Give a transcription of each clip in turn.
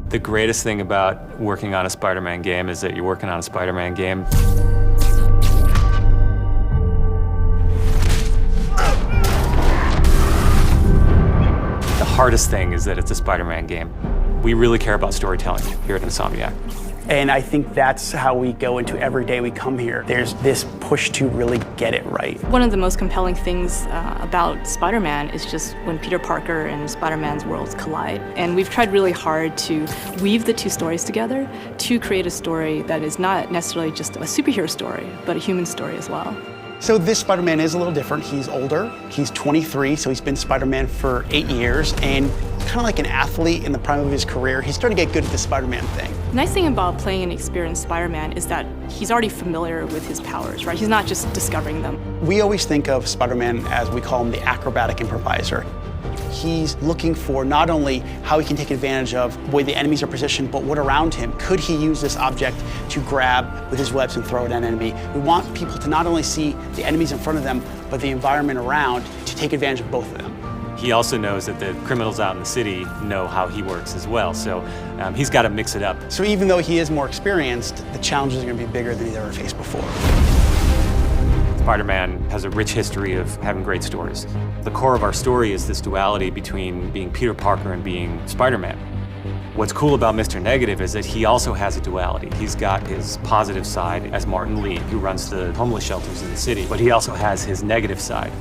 The greatest thing about working on a Spider-Man game is that you're working on a Spider-Man game. The hardest thing is that it's a Spider-Man game. We really care about storytelling here at Insomniac. And I think that's how we go into every day we come here. There's this push to really get it right. One of the most compelling things about Spider-Man is just when Peter Parker and Spider-Man's worlds collide. And we've tried really hard to weave the two stories together to create a story that is not necessarily just a superhero story, but a human story as well. So this Spider-Man is a little different. He's older, he's 23, so he's been Spider-Man for 8 years, and kind of like an athlete in the prime of his career, he's starting to get good at the Spider-Man thing. The nice thing about playing an experienced Spider-Man is that he's already familiar with his powers, right? He's not just discovering them. We always think of Spider-Man as, we call him, the acrobatic improviser. He's looking for not only how he can take advantage of the way the enemies are positioned, but what around him. Could he use this object to grab with his webs and throw at an enemy? We want people to not only see the enemies in front of them, but the environment around to take advantage of both of them. He also knows that the criminals out in the city know how he works as well, so he's got to mix it up. So even though he is more experienced, the challenges are going to be bigger than he's ever faced before. Spider-Man has a rich history of having great stories. The core of our story is this duality between being Peter Parker and being Spider-Man. What's cool about Mr. Negative is that he also has a duality. He's got his positive side as Martin Lee, who runs the homeless shelters in the city, but he also has his negative side.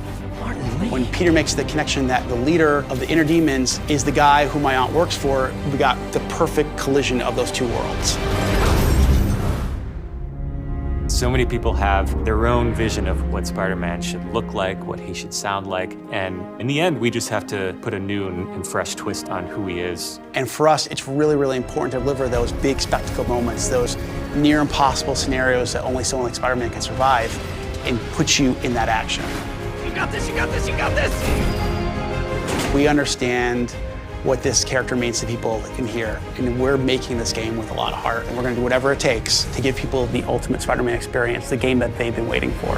When Peter makes the connection that the leader of the inner demons is the guy who my aunt works for, we got the perfect collision of those two worlds. So many people have their own vision of what Spider-Man should look like, what he should sound like, and in the end, we just have to put a new and fresh twist on who he is. And for us, it's really, really important to deliver those big spectacle moments, those near impossible scenarios that only someone like Spider-Man can survive, and put you in that action. You got this, you got this, you got this! We understand what this character means to people in here, and we're making this game with a lot of heart, and we're going to do whatever it takes to give people the ultimate Spider-Man experience, the game that they've been waiting for.